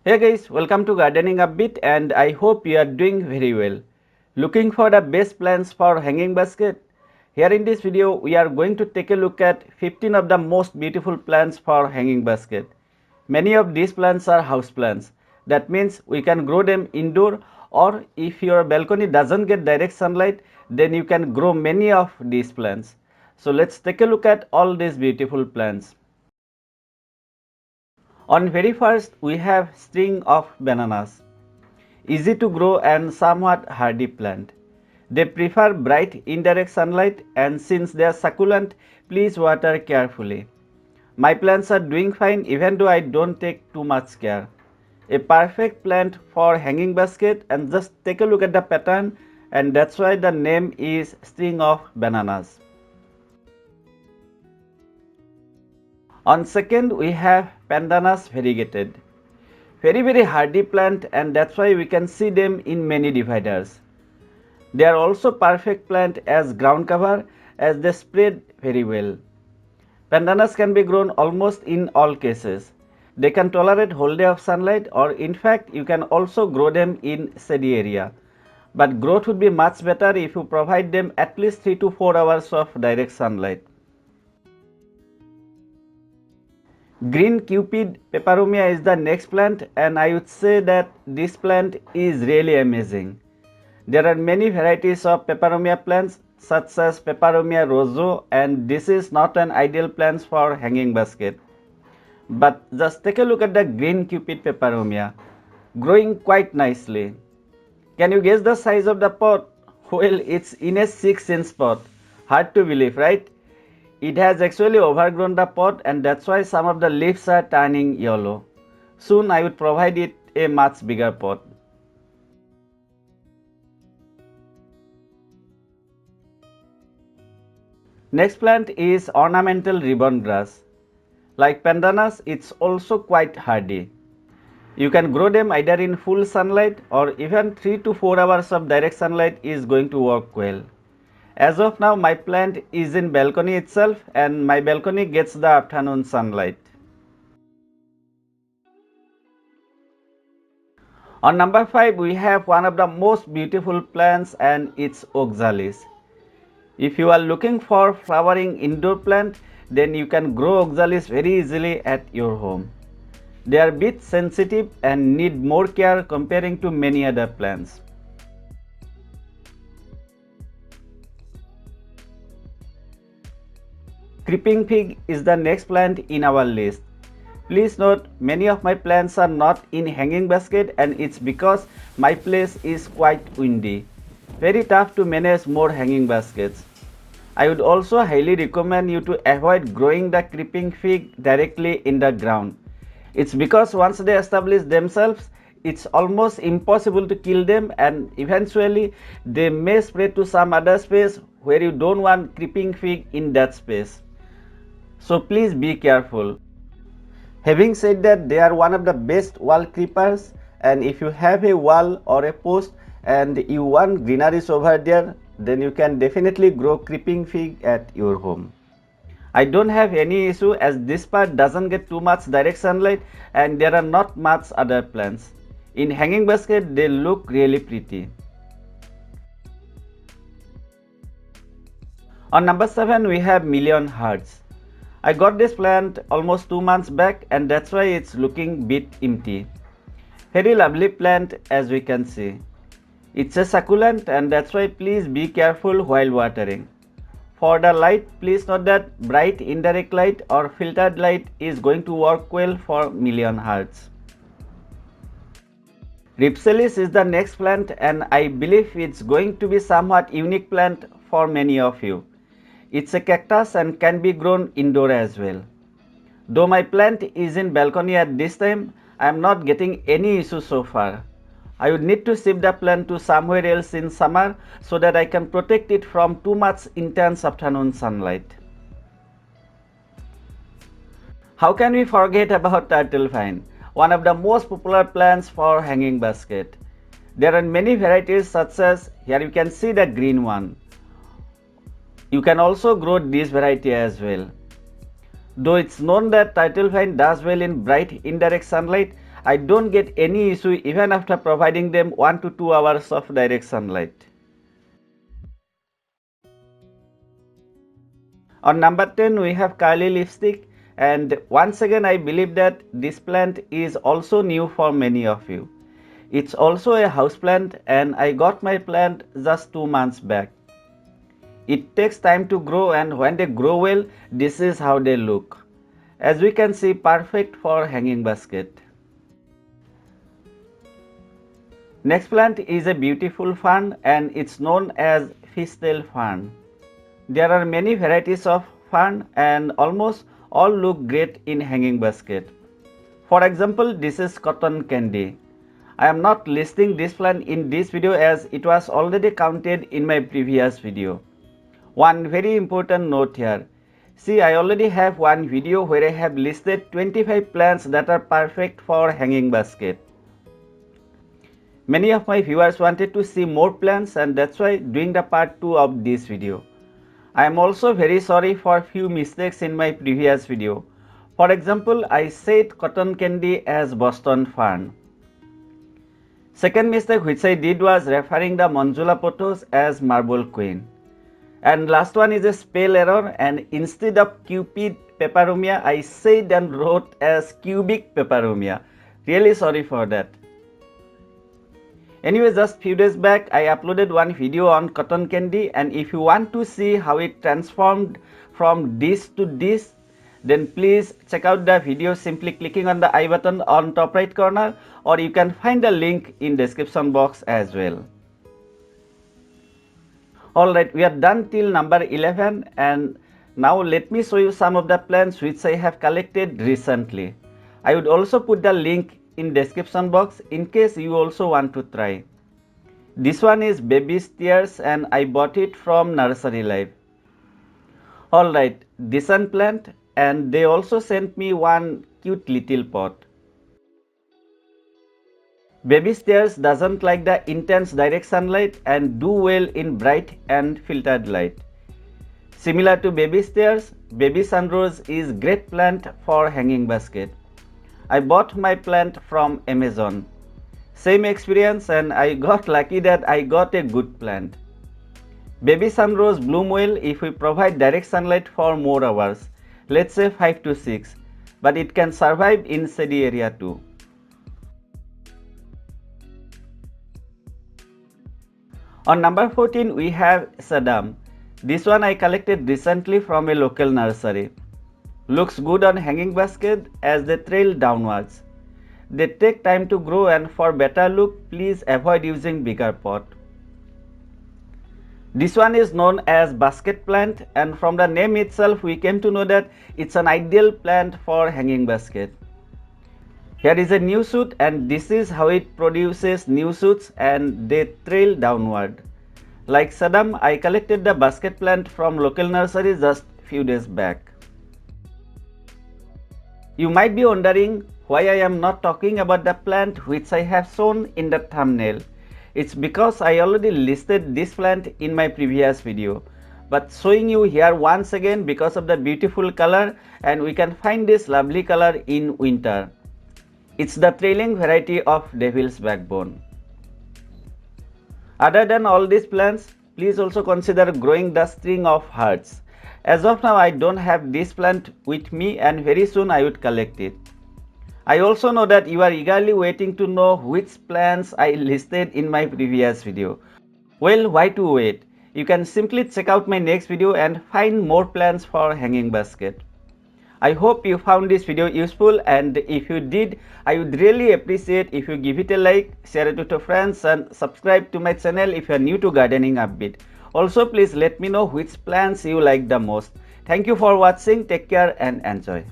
Hey guys, welcome to Gardening Upbeat and I hope you are doing very well. Looking for the best plants for hanging basket? Here in this video, we are going to take a look at 15 of the most beautiful plants for hanging basket. Many of these plants are house plants. That means we can grow them indoor, or if your balcony doesn't get direct sunlight, then you can grow many of these plants. So let's take a look at all these beautiful plants. On very first, we have string of bananas. Easy to grow and somewhat hardy plant. They prefer bright indirect sunlight, and since they are succulent, please water carefully. My plants are doing fine even though I don't take too much care. A perfect plant for hanging basket, and just take a look at the pattern, and that's why the name is string of bananas. On second, we have pandanus variegated. Very hardy plant, and that's why we can see them in many dividers. They are also perfect plant as ground cover as they spread very well. Pandanus can be grown almost in all cases. They can tolerate whole day of sunlight, or in fact you can also grow them in shady area. But growth would be much better if you provide them at least 3 to 4 hours of direct sunlight. Green Cupid peperomia is the next plant, and I would say that this plant is really amazing. There are many varieties of peperomia plants such as peperomia roseau, and this is not an ideal plant for hanging basket. But just take a look at the green Cupid peperomia, growing quite nicely. Can you guess the size of the pot? Well, it's in a 6-inch pot. Hard to believe, right? It has actually overgrown the pot, and that's why some of the leaves are turning yellow. Soon I would provide it a much bigger pot. Next plant is ornamental ribbon grass. Like pandanus, it's also quite hardy. You can grow them either in full sunlight, or even 3 to 4 hours of direct sunlight is going to work well. As of now, my plant is in balcony itself, and my balcony gets the afternoon sunlight. On number 5, we have one of the most beautiful plants, and it's oxalis. If you are looking for flowering indoor plant, then you can grow oxalis very easily at your home. They are a bit sensitive and need more care comparing to many other plants. Creeping fig is the next plant in our list. Please note, many of my plants are not in hanging basket, and it's because my place is quite windy. Very tough to manage more hanging baskets. I would also highly recommend you to avoid growing the creeping fig directly in the ground. It's because once they establish themselves, it's almost impossible to kill them, and eventually they may spread to some other space where you don't want creeping fig in that space. So please be careful. Having said that, they are one of the best wall creepers, and if you have a wall or a post and you want greeneries over there, then you can definitely grow creeping fig at your home. I don't have any issue as this part doesn't get too much direct sunlight, and there are not much other plants. In hanging basket, they look really pretty. On number 7, we have million hearts. I got this plant almost 2 months back, and that's why it's looking bit empty. Very lovely plant as we can see. It's a succulent, and that's why please be careful while watering. For the light, please note that bright indirect light or filtered light is going to work well for million hearts. Ripsalis is the next plant, and I believe it's going to be somewhat unique plant for many of you. It's a cactus and can be grown indoor as well. Though my plant is in balcony at this time, I am not getting any issue so far. I would need to shift the plant to somewhere else in summer so that I can protect it from too much intense afternoon sunlight. How can we forget about turtle vine, one of the most popular plants for hanging basket? There are many varieties such as, here you can see the green one. You can also grow this variety as well. Though it's known that turtle vine does well in bright indirect sunlight, I don't get any issue even after providing them 1 to 2 hours of direct sunlight. On number 10 we have curly lipstick, and once again I believe that this plant is also new for many of you. It's also a house plant and I got my plant just 2 months back. It takes time to grow, and when they grow well, this is how they look. As we can see, perfect for hanging basket. Next plant is a beautiful fern and it's known as fishtail fern. There are many varieties of fern and almost all look great in hanging basket. For example, this is cotton candy. I am not listing this plant in this video as it was already counted in my previous video. One very important note here. See, I already have one video where I have listed 25 plants that are perfect for hanging basket. Many of my viewers wanted to see more plants, and that's why doing the part 2 of this video. I am also very sorry for few mistakes in my previous video. For example, I said cotton candy as Boston fern. Second mistake which I did was referring the Manjula pothos as marble queen. And last one is a spell error, and instead of Cupid peperomia I said and wrote as cubic peperomia. Really sorry for that. Anyway, just few days back I uploaded one video on cotton candy, and if you want to see how it transformed from this to this, then please check out the video simply clicking on the I button on top right corner, or you can find the link in description box as well. Alright, we are done till number 11, and now let me show you some of the plants which I have collected recently. I would also put the link in description box in case you also want to try. This one is baby's tears and I bought it from Nursery Life. Alright, this one plant, and they also sent me one cute little pot. Baby stairs doesn't like the intense direct sunlight and do well in bright and filtered light. Similar to baby stairs, baby sunrose is great plant for hanging basket. I bought my plant from Amazon. Same experience, and I got lucky that I got a good plant. Baby sunrose bloom well if we provide direct sunlight for more hours, let's say 5 to 6, but it can survive in shady area too. On number 14 we have sedum. This one I collected recently from a local nursery. Looks good on hanging basket as they trail downwards. They take time to grow, and for better look please avoid using bigger pot. This one is known as basket plant, and from the name itself we came to know that it's an ideal plant for hanging basket. Here is a new shoot, and this is how it produces new shoots and they trail downward. Like sedum, I collected the basket plant from local nursery just few days back. You might be wondering why I am not talking about the plant which I have shown in the thumbnail. It's because I already listed this plant in my previous video, but showing you here once again because of the beautiful color, and we can find this lovely color in winter. It's the trailing variety of devil's backbone. Other than all these plants, please also consider growing the string of hearts. As of now I don't have this plant with me, and very soon I would collect it. I also know that you are eagerly waiting to know which plants I listed in my previous video. Well, why to wait? You can simply check out my next video and find more plants for hanging basket. I hope you found this video useful, and if you did, I would really appreciate if you give it a like, share it with your friends, and subscribe to my channel if you are new to gardening upbeat. Also, please let me know which plants you like the most. Thank you for watching. Take care and enjoy.